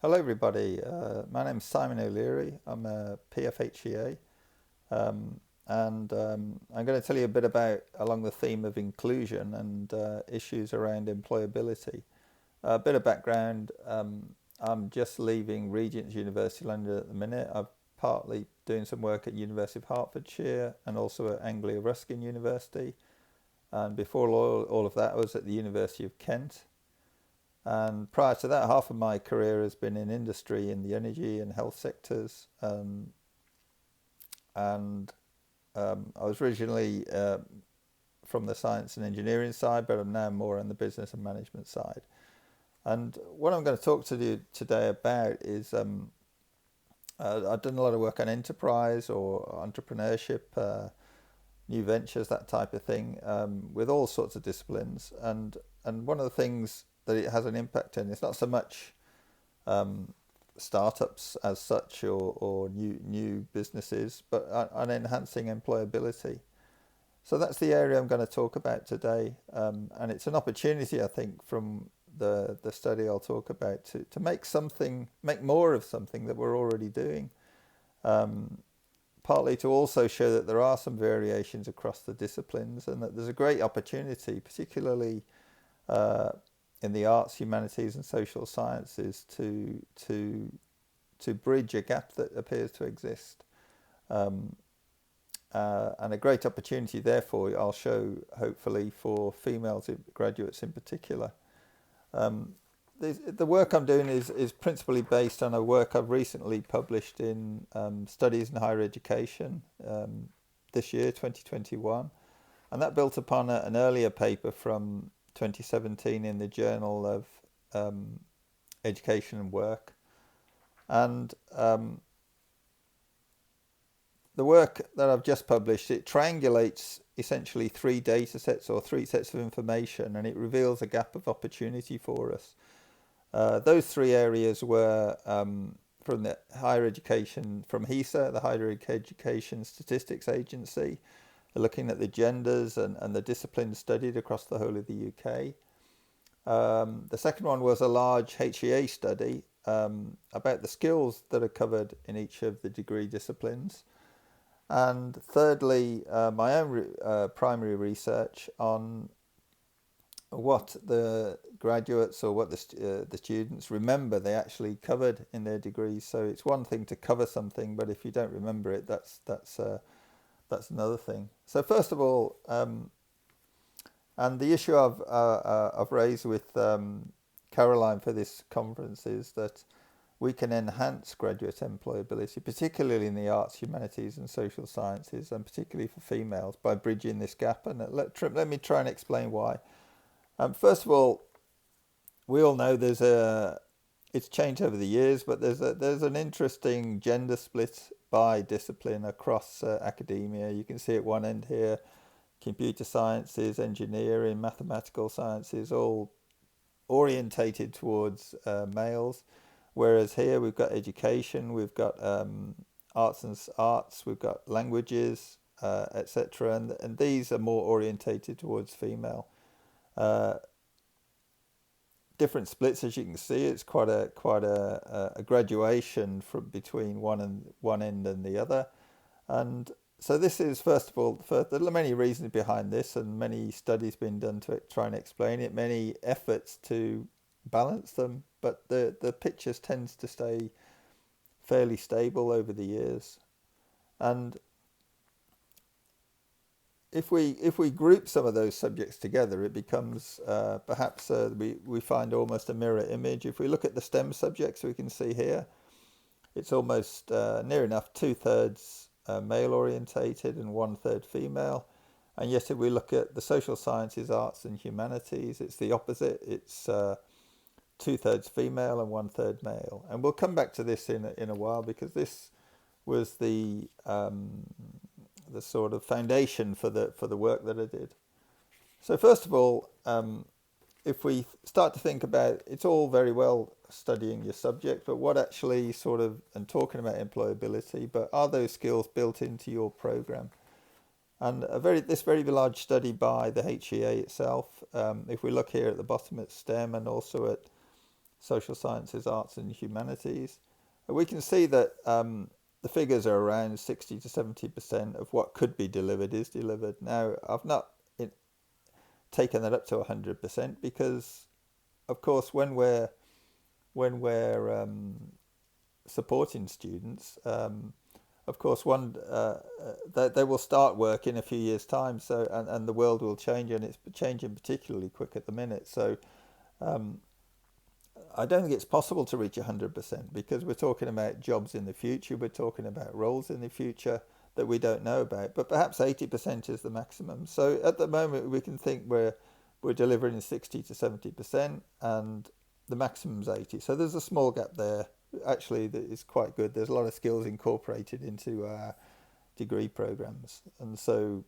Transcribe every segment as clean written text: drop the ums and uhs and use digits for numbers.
Hello, everybody. My name's Simon O'Leary. I'm a PFHEA, and I'm going to tell you a bit about along the theme of inclusion and issues around employability. A bit of background. I'm just leaving Regent's University London at the minute. I'm partly doing some work at University of Hertfordshire and also at Anglia Ruskin University. And before all of that, I was at the University of Kent. And prior to that, half of my career has been in industry in the energy and health sectors. And I was originally from the science and engineering side, but I'm now more on the business and management side. And what I'm going to talk to you today about is I've done a lot of work on enterprise or entrepreneurship, new ventures, that type of thing, with all sorts of disciplines. And one of the things that it has an impact on, it's not so much startups as such or new businesses, but on enhancing employability. So that's the area I'm going to talk about today, and it's an opportunity, I think, from the study I'll talk about to make more of something that we're already doing. Partly to also show that there are some variations across the disciplines and that there's a great opportunity, particularly in the arts, humanities, and social sciences, to bridge a gap that appears to exist. And a great opportunity, therefore, I'll show, hopefully, for female graduates in particular. The work I'm doing is principally based on a work I've recently published in Studies in Higher Education this year, 2021. And that built upon an earlier paper from 2017 in the Journal of Education and Work. And the work that I've just published, it triangulates essentially three data sets or three sets of information, and it reveals a gap of opportunity for us. Those three areas were from the higher education, from HESA, the Higher Education Statistics Agency, looking at the genders and the disciplines studied across the whole of the UK. The second one was a large HEA study about the skills that are covered in each of the degree disciplines. And thirdly, my own primary research on what the graduates or what the students remember they actually covered in their degrees. So it's one thing to cover something, but if you don't remember it, that's another thing. So first of all, and the issue I've raised with Caroline for this conference is that we can enhance graduate employability, particularly in the arts, humanities, and social sciences, and particularly for females, by bridging this gap. And let me try and explain why. First of all, we all know it's changed over the years, but there's an interesting gender split by discipline across academia. You can see at one end here, computer sciences, engineering, mathematical sciences, all orientated towards males. Whereas here we've got education, we've got arts, we've got languages, etc., and these are more orientated towards female. Different splits, as you can see. It's quite a graduation from between one end and the other, and so this is, first of all, there are many reasons behind this, and many studies being done to try and explain it. Many efforts to balance them, but the pictures tends to stay fairly stable over the years. And if we group some of those subjects together, it becomes perhaps we find almost a mirror image. If we look at the STEM subjects, we can see here it's almost near enough 2/3 male orientated and 1/3 female. And yet if we look at the social sciences, arts and humanities, it's the opposite. It's 2/3 female and 1/3 male. And we'll come back to this in a while, because this was the sort of foundation for the work that I did. So first of all, if we start to think about, it's all very well studying your subject, but what actually sort of, and talking about employability, but are those skills built into your program? And this very large study by the HEA itself, if we look here at the bottom at STEM and also at social sciences, arts and humanities. We can see that the figures are around 60 to 70% of what could be delivered is delivered. Now, I've not taken that up to 100% because, of course, when we're supporting students, of course, they will start work in a few years' time. So, and the world will change, and it's changing particularly quick at the minute. So, I don't think it's possible to reach 100% because we're talking about jobs in the future. We're talking about roles in the future that we don't know about. But perhaps 80% is the maximum. So at the moment, we can think we're delivering 60 to 70%, and the maximum's 80. So there's a small gap there. Actually, that is quite good. There's a lot of skills incorporated into our degree programs, and so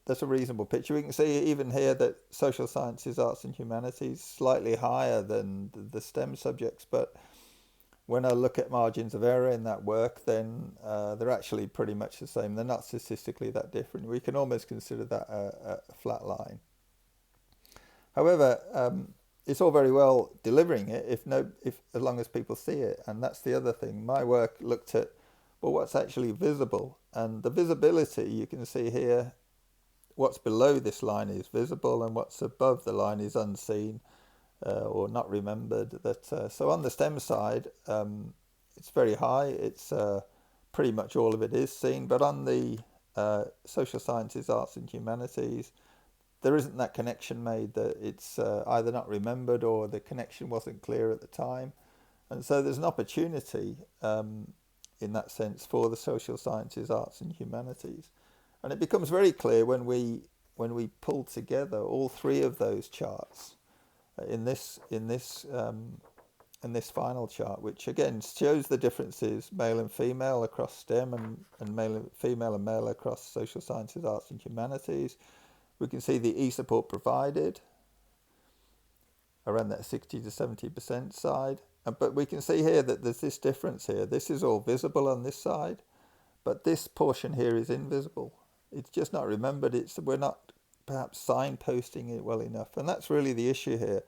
that's a reasonable picture. We can see even here that social sciences, arts and humanities slightly higher than the STEM subjects, but when I look at margins of error in that work, then they're actually pretty much the same. They're not statistically that different. We can almost consider that a flat line. However, it's all very well delivering it if as long as people see it, and that's the other thing. My work looked at, well, what's actually visible, and the visibility you can see here. What's below this line is visible, and what's above the line is unseen or not remembered. So on the STEM side, it's very high. It's pretty much all of it is seen, but on the social sciences, arts and humanities, there isn't that connection made. That it's either not remembered or the connection wasn't clear at the time, and so there's an opportunity in that sense for the social sciences, arts and humanities. And it becomes very clear when we pull together all three of those charts in this final chart, which again shows the differences male and female across STEM and female and male across social sciences, arts and humanities. We can see the e-support provided around that 60 to 70% side, but we can see here that there's this difference here. This is all visible on this side, but this portion here is invisible. It's just not remembered. We're not perhaps signposting it well enough. And that's really the issue here.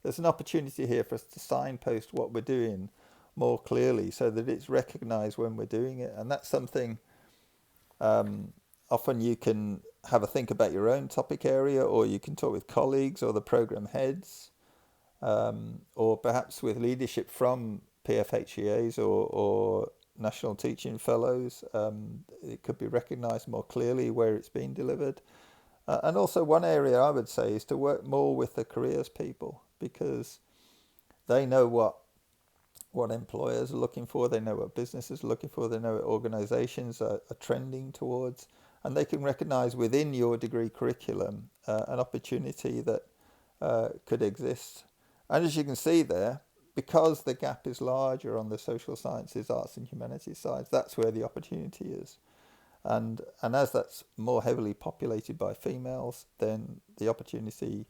There's an opportunity here for us to signpost what we're doing more clearly so that it's recognized when we're doing it. And that's something often you can have a think about your own topic area, or you can talk with colleagues or the program heads, or perhaps with leadership from PFHEAs or National Teaching Fellows. It could be recognised more clearly where it's been delivered. And also one area I would say is to work more with the careers people, because they know what employers are looking for, they know what businesses are looking for, they know what organisations are trending towards, and they can recognise within your degree curriculum an opportunity that could exist. And as you can see there, because the gap is larger on the social sciences, arts and humanities sides, that's where the opportunity is. And as that's more heavily populated by females, then the opportunity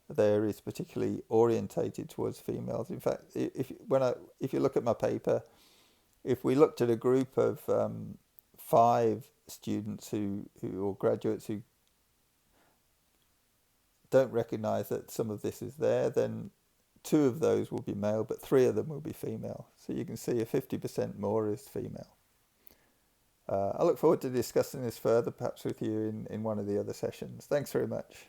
there is particularly orientated towards females. In fact, if you look at my paper, if we looked at a group of 5 students or graduates who don't recognise that some of this is there, then 2 of those will be male, but 3 of them will be female. So you can see a 50% more is female. I look forward to discussing this further, perhaps with you in one of the other sessions. Thanks very much.